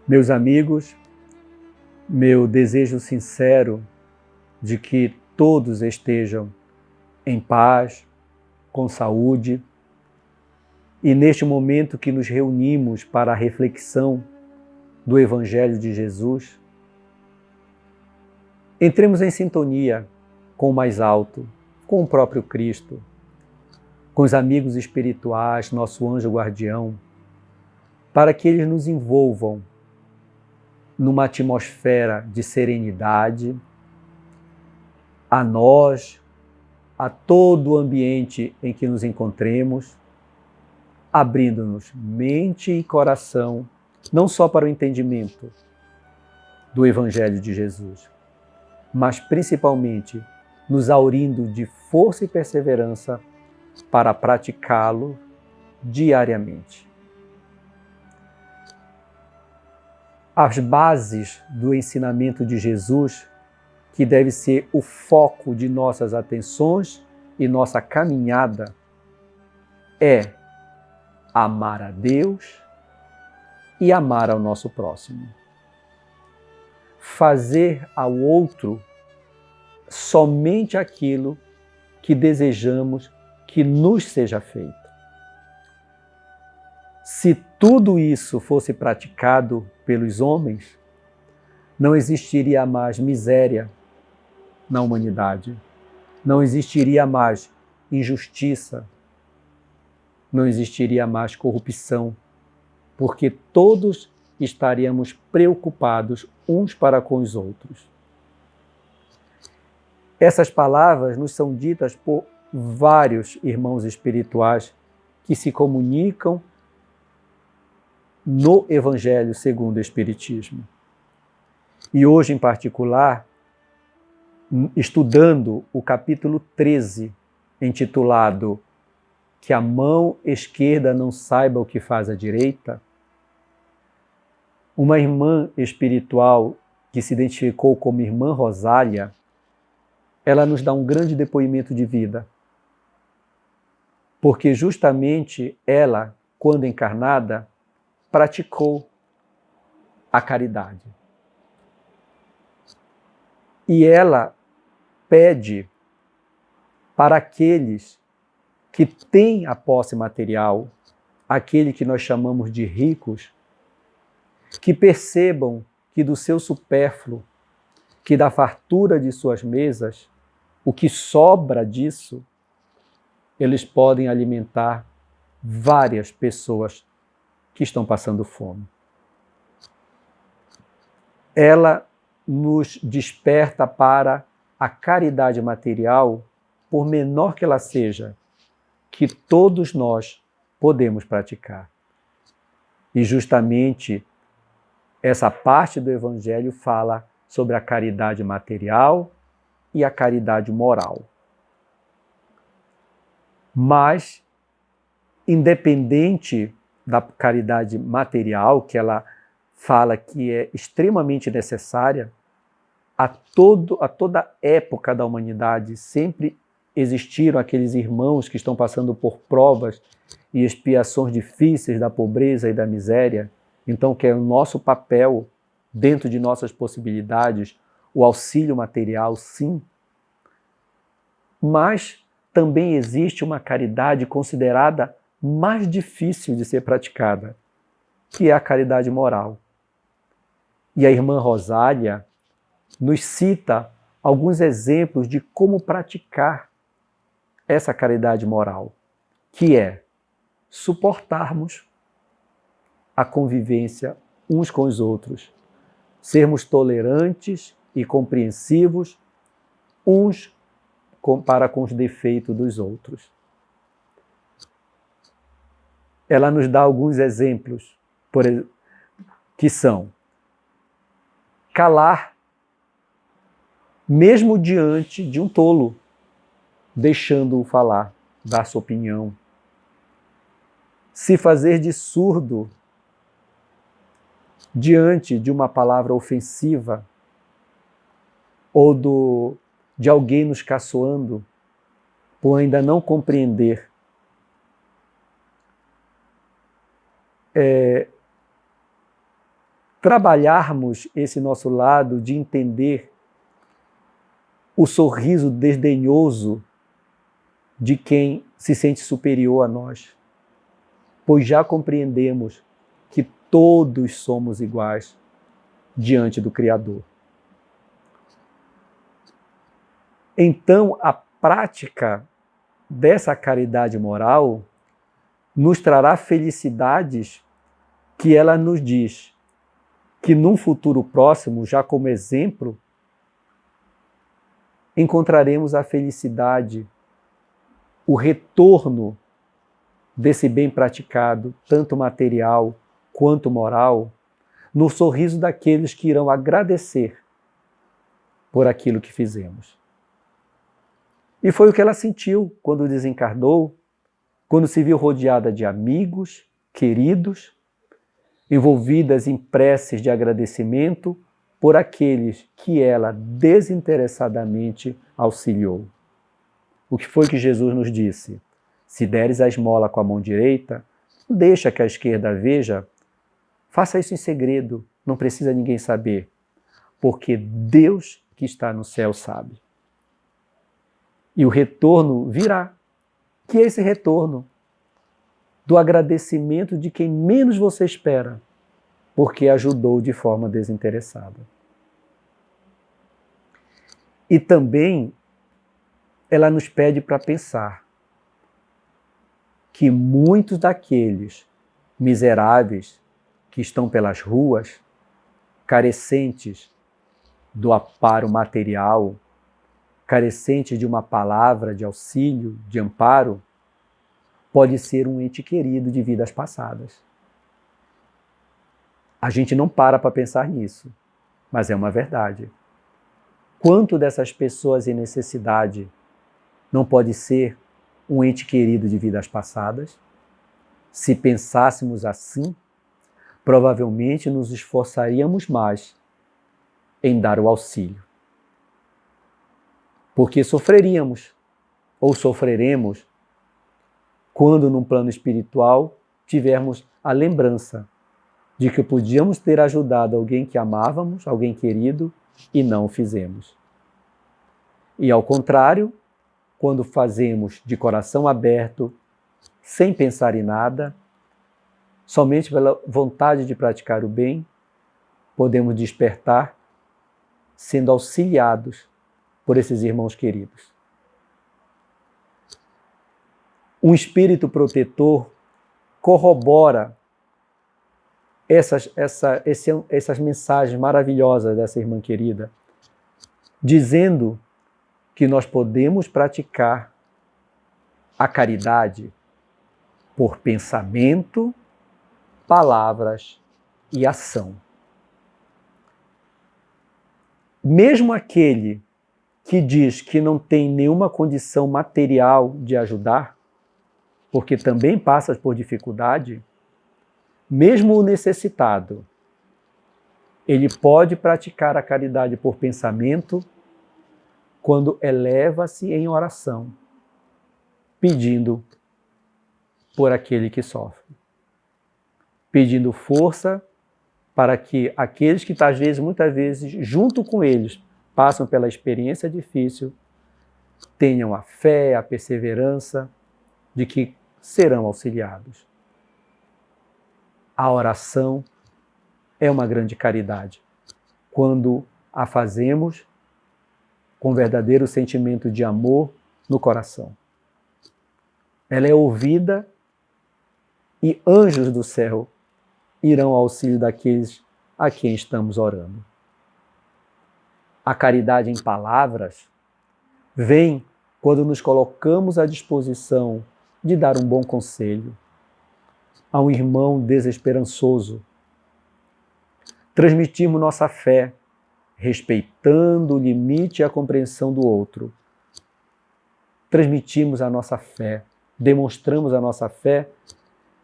Meus amigos, meu desejo sincero de que todos estejam em paz, com saúde, e neste momento que nos reunimos para a reflexão do Evangelho de Jesus, entremos em sintonia com o mais alto, com o próprio Cristo, com os amigos espirituais, nosso anjo guardião, para que eles nos envolvam numa atmosfera de serenidade, a nós, a todo o ambiente em que nos encontremos, abrindo-nos mente e coração, não só para o entendimento do Evangelho de Jesus, mas principalmente nos aurindo de força e perseverança para praticá-lo diariamente. As bases do ensinamento de Jesus, que deve ser o foco de nossas atenções e nossa caminhada, é amar a Deus e amar ao nosso próximo. Fazer ao outro somente aquilo que desejamos que nos seja feito. Se tudo isso fosse praticado pelos homens, não existiria mais miséria na humanidade, não existiria mais injustiça, não existiria mais corrupção, porque todos estaríamos preocupados uns para com os outros. Essas palavras nos são ditas por vários irmãos espirituais que se comunicam no Evangelho segundo o Espiritismo. E hoje, em particular, estudando o capítulo 13, intitulado Que a mão esquerda não saiba o que faz a direita, uma irmã espiritual que se identificou como Irmã Rosália, ela nos dá um grande depoimento de vida. Porque justamente ela, quando encarnada, praticou a caridade. E ela pede para aqueles que têm a posse material, aquele que nós chamamos de ricos, que percebam que do seu supérfluo, que da fartura de suas mesas, o que sobra disso, eles podem alimentar várias pessoas que estão passando fome. Ela nos desperta para a caridade material, por menor que ela seja, que todos nós podemos praticar. E justamente essa parte do Evangelho fala sobre a caridade material e a caridade moral. Mas, independente da caridade material, que ela fala que é extremamente necessária, a toda época da humanidade sempre existiram aqueles irmãos que estão passando por provas e expiações difíceis da pobreza e da miséria. Então, que é o nosso papel, dentro de nossas possibilidades, o auxílio material, sim. Mas também existe uma caridade considerada mais difícil de ser praticada, que é a caridade moral. E a irmã Rosália nos cita alguns exemplos de como praticar essa caridade moral, que é suportarmos a convivência uns com os outros, sermos tolerantes e compreensivos uns para com os defeitos dos outros. Ela nos dá alguns exemplos, que são calar, mesmo diante de um tolo, deixando-o falar, dar sua opinião. Se fazer de surdo diante de uma palavra ofensiva ou de alguém nos caçoando por ainda não compreender. trabalharmos esse nosso lado de entender o sorriso desdenhoso de quem se sente superior a nós, pois já compreendemos que todos somos iguais diante do Criador. Então, a prática dessa caridade moral nos trará felicidades que ela nos diz que num futuro próximo, já como exemplo, encontraremos a felicidade, o retorno desse bem praticado, tanto material quanto moral, no sorriso daqueles que irão agradecer por aquilo que fizemos. E foi o que ela sentiu quando desencarnou, quando se viu rodeada de amigos, queridos, envolvidas em preces de agradecimento por aqueles que ela desinteressadamente auxiliou. O que foi que Jesus nos disse? Se deres a esmola com a mão direita, não deixa que a esquerda veja, faça isso em segredo, não precisa ninguém saber, porque Deus que está no céu sabe. E o retorno virá, que é esse retorno do agradecimento de quem menos você espera, porque ajudou de forma desinteressada. E também ela nos pede para pensar que muitos daqueles miseráveis que estão pelas ruas, carecentes do amparo material, carecentes de uma palavra de auxílio, de amparo, pode ser um ente querido de vidas passadas. A gente não para pensar nisso, mas é uma verdade. Quanto dessas pessoas em necessidade não pode ser um ente querido de vidas passadas? Se pensássemos assim, provavelmente nos esforçaríamos mais em dar o auxílio. Porque sofreríamos, ou sofreremos, quando num plano espiritual tivermos a lembrança de que podíamos ter ajudado alguém que amávamos, alguém querido, e não o fizemos. E ao contrário, quando fazemos de coração aberto, sem pensar em nada, somente pela vontade de praticar o bem, podemos despertar sendo auxiliados por esses irmãos queridos. Um espírito protetor corrobora essas mensagens maravilhosas dessa irmã querida, dizendo que nós podemos praticar a caridade por pensamento, palavras e ação. Mesmo aquele que diz que não tem nenhuma condição material de ajudar, porque também passa por dificuldade, mesmo o necessitado, ele pode praticar a caridade por pensamento quando eleva-se em oração, pedindo por aquele que sofre, pedindo força para que aqueles que muitas vezes, junto com eles, passam pela experiência difícil, tenham a fé, a perseverança de que serão auxiliados. A oração é uma grande caridade, quando a fazemos com verdadeiro sentimento de amor no coração. Ela é ouvida e anjos do céu irão ao auxílio daqueles a quem estamos orando. A caridade em palavras vem quando nos colocamos à disposição de dar um bom conselho a um irmão desesperançoso. Transmitirmos nossa fé, respeitando o limite e a compreensão do outro. Transmitimos a nossa fé, demonstramos a nossa fé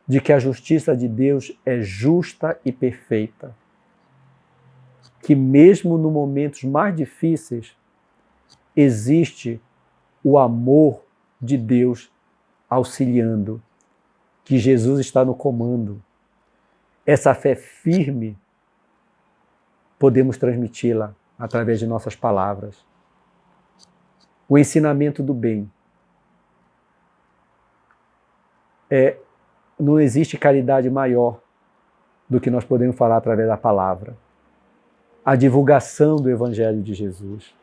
de que a justiça de Deus é justa e perfeita. Que mesmo nos momentos mais difíceis, existe o amor de Deus auxiliando, que Jesus está no comando. Essa fé firme podemos transmiti-la através de nossas palavras. O ensinamento do bem. Não existe caridade maior do que nós podemos falar através da palavra. A divulgação do Evangelho de Jesus.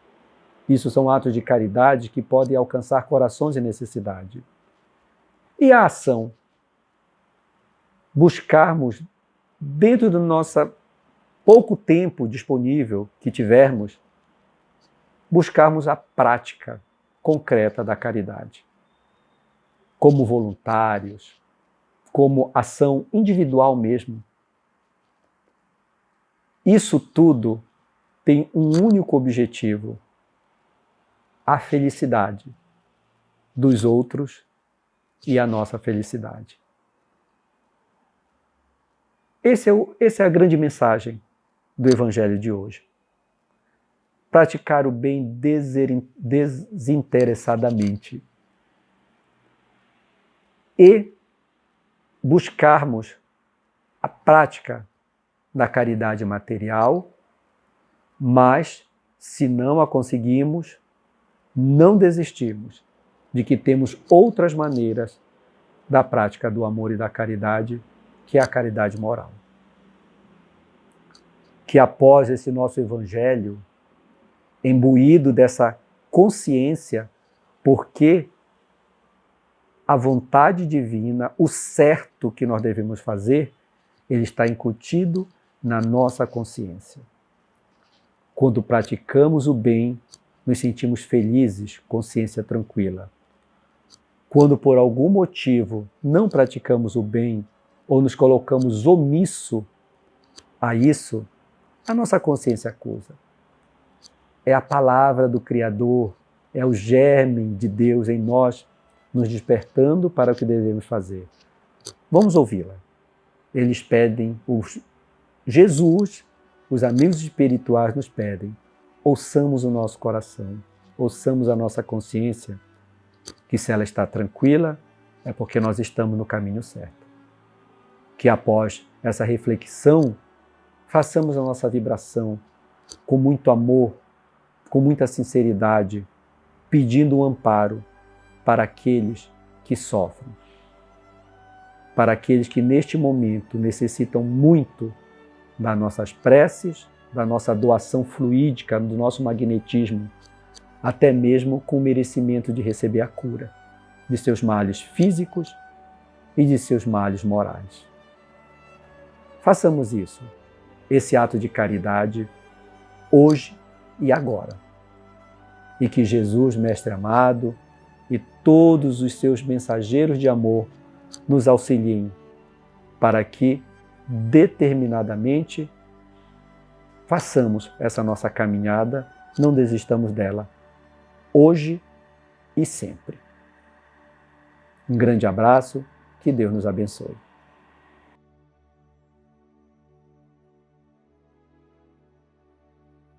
Isso são atos de caridade que podem alcançar corações em necessidade. E a ação? Buscarmos, dentro do nosso pouco tempo disponível que tivermos, buscarmos a prática concreta da caridade. Como voluntários, como ação individual mesmo. Isso tudo tem um único objetivo: a felicidade dos outros e a nossa felicidade. Essa é a grande mensagem do Evangelho de hoje. Praticar o bem desinteressadamente e buscarmos a prática da caridade material, mas, se não a conseguimos, não desistirmos de que temos outras maneiras da prática do amor e da caridade, que é a caridade moral. Que após esse nosso Evangelho, imbuído dessa consciência, porque a vontade divina, o certo que nós devemos fazer, ele está incutido na nossa consciência. Quando praticamos o bem, nos sentimos felizes, consciência tranquila. Quando por algum motivo não praticamos o bem ou nos colocamos omisso a isso, a nossa consciência acusa. É a palavra do Criador, é o germe de Deus em nós, nos despertando para o que devemos fazer. Vamos ouvi-la. Eles pedem, Jesus, os amigos espirituais nos pedem, ouçamos o nosso coração, ouçamos a nossa consciência, que se ela está tranquila, é porque nós estamos no caminho certo. Que após essa reflexão, façamos a nossa vibração com muito amor, com muita sinceridade, pedindo um amparo para aqueles que sofrem, para aqueles que neste momento necessitam muito das nossas preces, da nossa doação fluídica, do nosso magnetismo, até mesmo com o merecimento de receber a cura de seus males físicos e de seus males morais. Façamos isso, esse ato de caridade, hoje e agora. E que Jesus, Mestre amado, e todos os seus mensageiros de amor nos auxiliem para que, determinadamente, façamos essa nossa caminhada, não desistamos dela, hoje e sempre. Um grande abraço, que Deus nos abençoe.